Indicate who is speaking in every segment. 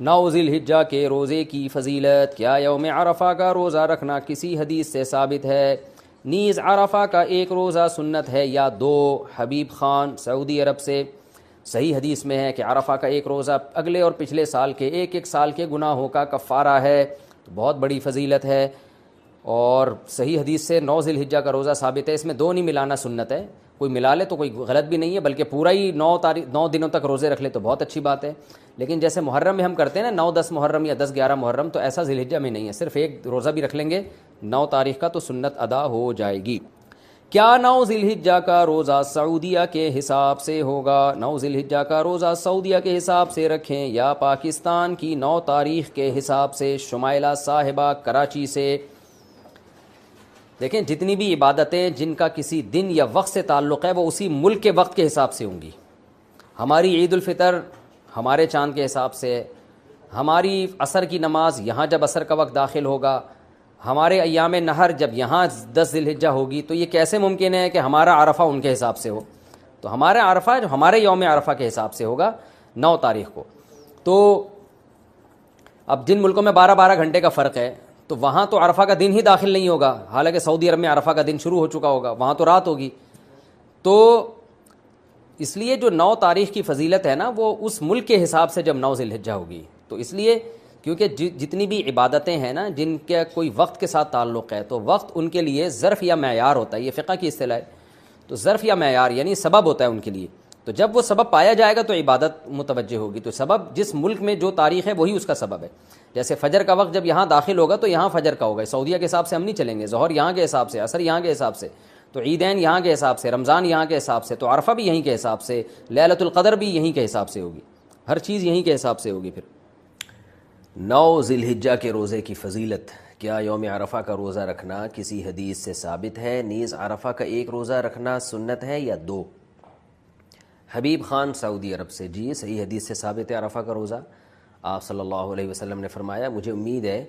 Speaker 1: 9 ذی الحجہ کے روزے کی فضیلت. کیا یوم عرفہ کا روزہ رکھنا کسی حدیث سے ثابت ہے؟ نیز عرفہ کا ایک روزہ سنت ہے یا دو؟ حبیب خان سعودی عرب سے. صحیح حدیث میں ہے کہ عرفہ کا ایک روزہ اگلے اور پچھلے سال کے ایک سال کے گناہوں کا کفارہ ہے. تو بہت بڑی فضیلت ہے. اور صحیح حدیث سے 9 ذی الحجہ کا روزہ ثابت ہے. اس میں 2 نہیں ملانا سنت ہے. کوئی ملا لے تو کوئی غلط بھی نہیں ہے، بلکہ پورا ہی 9 دنوں تک روزے رکھ لے تو بہت اچھی بات ہے. لیکن جیسے محرم میں ہم کرتے ہیں نا 9-10 محرم یا 10-11 محرم، تو ایسا ذی الحجہ میں نہیں ہے. صرف ایک روزہ بھی رکھ لیں گے 9 تاریخ کا تو سنت ادا ہو جائے گی. کیا 9 ذی الحجہ کا روزہ سعودیہ کے حساب سے ہوگا؟ 9 ذی الحجہ کا روزہ سعودیہ کے حساب سے رکھیں یا پاکستان کی 9 تاریخ کے حساب سے؟ شمائلہ صاحبہ کراچی سے. دیکھیں جتنی بھی عبادتیں جن کا کسی دن یا وقت سے تعلق ہے وہ اسی ملک کے وقت کے حساب سے ہوں گی. ہماری عید الفطر ہمارے چاند کے حساب سے، ہماری عصر کی نماز یہاں جب عصر کا وقت داخل ہوگا، ہمارے ایام نہر جب یہاں 10 ذی الحجہ ہوگی، تو یہ کیسے ممکن ہے کہ ہمارا عرفہ ان کے حساب سے ہو؟ تو ہمارا عرفہ جو ہمارے یوم عرفہ کے حساب سے ہوگا 9 تاریخ کو. تو اب جن ملکوں میں 12 گھنٹے کا فرق ہے تو وہاں تو عرفہ کا دن ہی داخل نہیں ہوگا، حالانکہ سعودی عرب میں عرفہ کا دن شروع ہو چکا ہوگا، وہاں تو رات ہوگی. تو اس لیے جو 9 تاریخ کی فضیلت ہے نا وہ اس ملک کے حساب سے جب 9 ذی الحجہ ہوگی. تو اس لیے کیونکہ جتنی بھی عبادتیں ہیں نا جن کا کوئی وقت کے ساتھ تعلق ہے تو وقت ان کے لیے ظرف یا معیار ہوتا ہے. یہ فقہ کی اصطلاح ہے. تو ظرف یا معیار یعنی سبب ہوتا ہے ان کے لیے. تو جب وہ سبب پایا جائے گا تو عبادت متوجہ ہوگی. تو سبب جس ملک میں جو تاریخ ہے وہی اس کا سبب ہے. جیسے فجر کا وقت جب یہاں داخل ہوگا تو یہاں فجر کا ہوگا. سعودیہ کے حساب سے ہم نہیں چلیں گے. ظہر یہاں کے حساب سے، عصر یہاں کے حساب سے، تو عیدین یہاں کے حساب سے، رمضان یہاں کے حساب سے، تو عرفہ بھی یہیں کے حساب سے، لیلۃ القدر بھی یہیں کے حساب سے ہوگی. ہر چیز یہیں کے حساب سے ہوگی. پھر 9 ذی الحجہ کے روزے کی فضیلت. کیا یوم عرفہ کا روزہ رکھنا کسی حدیث سے ثابت ہے؟ نیز عرفہ کا ایک روزہ رکھنا سنت ہے یا 2؟ حبیب خان سعودی عرب سے. جی صحیح حدیث سے ثابت ہے عرفہ کا روزہ. آپ صلی اللہ علیہ وسلم نے فرمایا مجھے امید ہے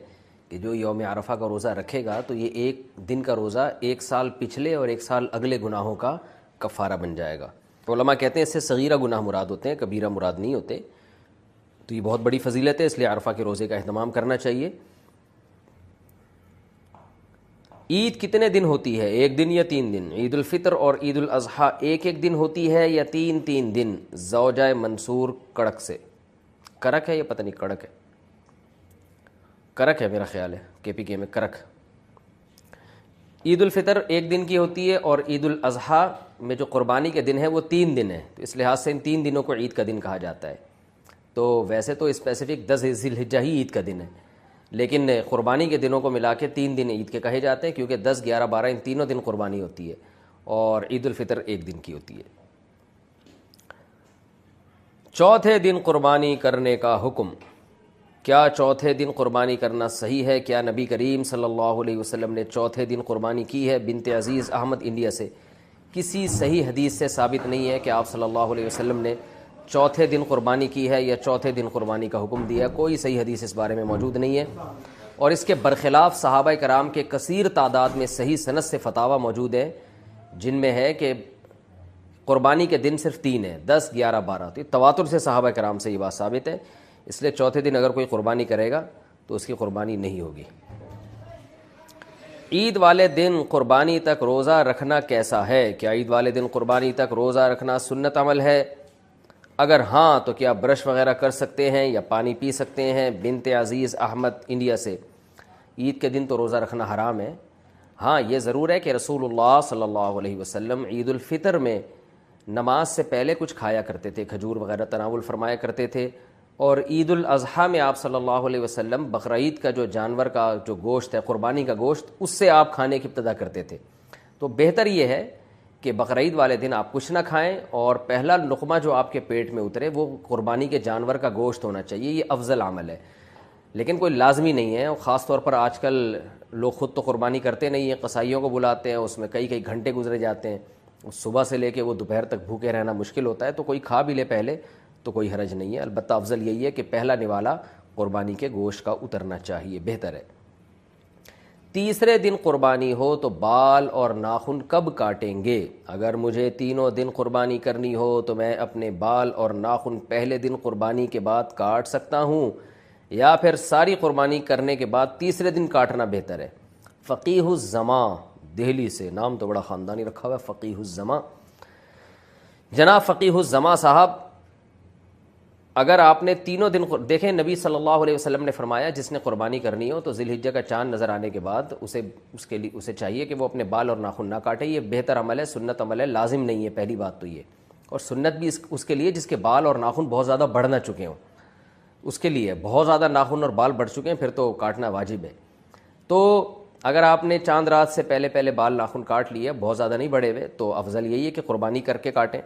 Speaker 1: کہ جو یوم عرفہ کا روزہ رکھے گا تو یہ ایک دن کا روزہ 1 سال پچھلے اور 1 سال اگلے گناہوں کا کفارہ بن جائے گا. علماء کہتے ہیں اس سے صغیرہ گناہ مراد ہوتے ہیں، کبیرہ مراد نہیں ہوتے. تو یہ بہت بڑی فضیلت ہے، اس لیے عرفہ کے روزے کا اہتمام کرنا چاہیے. عید کتنے دن ہوتی ہے؟ 1 دن یا 3 دن؟ عید الفطر اور عید الاضحیٰ ایک دن ہوتی ہے یا 3 دن؟ زوجہ منصور کڑک سے. کرک ہے یا پتہ نہیں کڑک ہے، کرک ہے میرا خیال ہے، کے پی کے میں کرک. عید الفطر 1 دن کی ہوتی ہے اور عید الاضحیٰ میں جو قربانی کے دن ہے وہ 3 دن ہے. تو اس لحاظ سے ان 3 دنوں کو عید کا دن کہا جاتا ہے. تو ویسے تو اسپیسیفک 10 ذی الحجہ ہی عید کا دن ہے، لیکن قربانی کے دنوں کو ملا کے 3 دن عید کے کہے جاتے ہیں، کیونکہ 10، 11، 12 ان تینوں دن قربانی ہوتی ہے اور عید الفطر 1 دن کی ہوتی ہے. چوتھے دن قربانی کرنے کا حکم. کیا چوتھے دن قربانی کرنا صحیح ہے؟ کیا نبی کریم صلی اللہ علیہ وسلم نے چوتھے دن قربانی کی ہے؟ بنت عزیز احمد انڈیا سے. کسی صحیح حدیث سے ثابت نہیں ہے کہ آپ صلی اللہ علیہ وسلم نے چوتھے دن قربانی کی ہے یا چوتھے دن قربانی کا حکم دیا. کوئی صحیح حدیث اس بارے میں موجود نہیں ہے، اور اس کے برخلاف صحابہ کرام کے کثیر تعداد میں صحیح سند سے فتاوی موجود ہے جن میں ہے کہ قربانی کے دن صرف 3 ہیں، 10، 11، 12. تو تواتر سے صحابہ کرام سے یہ بات ثابت ہے. اس لیے چوتھے دن اگر کوئی قربانی کرے گا تو اس کی قربانی نہیں ہوگی. عید والے دن قربانی تک روزہ رکھنا کیسا ہے؟ کیا عید والے دن قربانی تک روزہ رکھنا سنت عمل ہے؟ اگر ہاں تو کیا برش وغیرہ کر سکتے ہیں یا پانی پی سکتے ہیں؟ بنت عزیز احمد انڈیا سے. عید کے دن تو روزہ رکھنا حرام ہے. ہاں یہ ضرور ہے کہ رسول اللہ صلی اللہ علیہ وسلم عید الفطر میں نماز سے پہلے کچھ کھایا کرتے تھے، کھجور وغیرہ تناول فرمایا کرتے تھے، اور عید الاضحیٰ میں آپ صلی اللہ علیہ وسلم بقرعید کا جو جانور کا جو گوشت ہے، قربانی کا گوشت، اس سے آپ کھانے کی ابتدا کرتے تھے. تو بہتر یہ ہے کہ بقرعید والے دن آپ کچھ نہ کھائیں اور پہلا لقمہ جو آپ کے پیٹ میں اترے وہ قربانی کے جانور کا گوشت ہونا چاہیے. یہ افضل عمل ہے، لیکن کوئی لازمی نہیں ہے. اور خاص طور پر آج کل لوگ خود تو قربانی کرتے نہیں ہیں، قصائیوں کو بلاتے ہیں، اس میں کئی گھنٹے گزرے جاتے ہیں، صبح سے لے کے وہ دوپہر تک بھوکے رہنا مشکل ہوتا ہے. تو کوئی کھا بھی لے پہلے تو کوئی حرج نہیں ہے. البتہ افضل یہی ہے کہ پہلا نوالا قربانی کے گوشت کا اترنا چاہیے، بہتر ہے. تیسرے دن قربانی ہو تو بال اور ناخن کب کاٹیں گے؟ اگر مجھے تینوں دن قربانی کرنی ہو تو میں اپنے بال اور ناخن پہلے دن قربانی کے بعد کاٹ سکتا ہوں یا پھر ساری قربانی کرنے کے بعد تیسرے دن کاٹنا بہتر ہے۔ فقیہ الزماں، دہلی سے، نام تو بڑا خاندانی رکھا ہوا ہے، فقیہ الزماں۔ جناب فقیہ الزماں صاحب، اگر آپ نے تینوں دن دیکھیں، نبی صلی اللہ علیہ وسلم نے فرمایا جس نے قربانی کرنی ہو تو ذی الحجہ کا چاند نظر آنے کے بعد اسے چاہیے کہ وہ اپنے بال اور ناخن نہ کاٹے۔ یہ بہتر عمل ہے، سنت عمل ہے، لازم نہیں ہے، پہلی بات تو یہ۔ اور سنت بھی اس کے لیے جس کے بال اور ناخن بہت زیادہ بڑھ نہ چکے ہوں، اس کے لیے بہت زیادہ ناخن اور بال بڑھ چکے ہیں پھر تو کاٹنا واجب ہے۔ تو اگر آپ نے چاند رات سے پہلے بال ناخن کاٹ لیے، بہت زیادہ نہیں بڑھے ہوئے، تو افضل یہی ہے کہ قربانی کر کے کاٹیں۔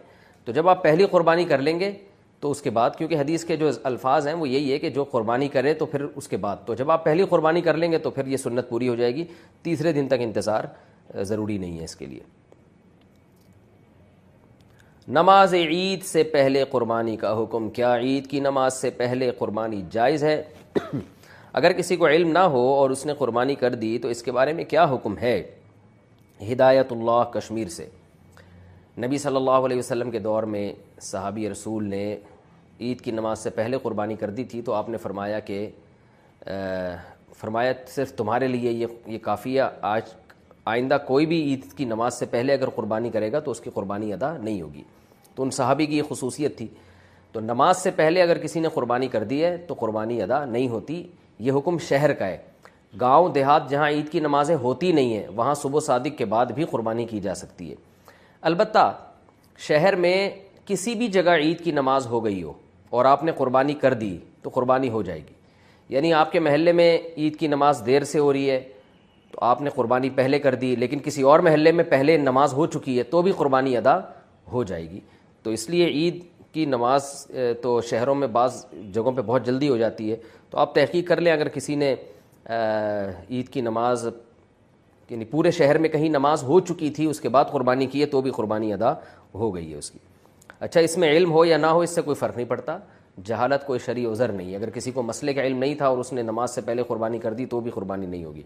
Speaker 1: تو جب آپ پہلی قربانی کر لیں گے تو اس کے بعد، کیونکہ حدیث کے جو الفاظ ہیں وہ یہی ہے کہ جو قربانی کرے تو پھر اس کے بعد، تو جب آپ پہلی قربانی کر لیں گے تو پھر یہ سنت پوری ہو جائے گی، تیسرے دن تک انتظار ضروری نہیں ہے اس کے لیے۔ نماز عید سے پہلے قربانی کا حکم، کیا عید کی نماز سے پہلے قربانی جائز ہے؟ اگر کسی کو علم نہ ہو اور اس نے قربانی کر دی تو اس کے بارے میں کیا حکم ہے؟ ہدایت اللہ کشمیر سے۔ نبی صلی اللہ علیہ وسلم کے دور میں صحابی رسول نے عید کی نماز سے پہلے قربانی کر دی تھی، تو آپ نے فرمایا کہ صرف تمہارے لیے یہ کافی ہے، آئندہ کوئی بھی عید کی نماز سے پہلے اگر قربانی کرے گا تو اس کی قربانی ادا نہیں ہوگی۔ تو ان صحابی کی یہ خصوصیت تھی، تو نماز سے پہلے اگر کسی نے قربانی کر دی ہے تو قربانی ادا نہیں ہوتی۔ یہ حکم شہر کا ہے۔ گاؤں دیہات جہاں عید کی نمازیں ہوتی نہیں ہیں وہاں صبح صادق کے بعد بھی قربانی کی جا سکتی ہے۔ البتہ شہر میں کسی بھی جگہ عید کی نماز ہو گئی ہو اور آپ نے قربانی کر دی تو قربانی ہو جائے گی۔ یعنی آپ کے محلے میں عید کی نماز دیر سے ہو رہی ہے تو آپ نے قربانی پہلے کر دی، لیکن کسی اور محلے میں پہلے نماز ہو چکی ہے تو بھی قربانی ادا ہو جائے گی۔ تو اس لیے عید کی نماز تو شہروں میں بعض جگہوں پہ بہت جلدی ہو جاتی ہے، تو آپ تحقیق کر لیں، اگر کسی نے عید کی نماز یعنی پورے شہر میں کہیں نماز ہو چکی تھی اس کے بعد قربانی کی ہے تو بھی قربانی ادا ہو گئی ہے اس کی۔ اچھا، اس میں علم ہو یا نہ ہو اس سے کوئی فرق نہیں پڑتا، جہالت کوئی شرعی عذر نہیں ہے۔ اگر کسی کو مسئلے کا علم نہیں تھا اور اس نے نماز سے پہلے قربانی کر دی تو بھی قربانی نہیں ہوگی۔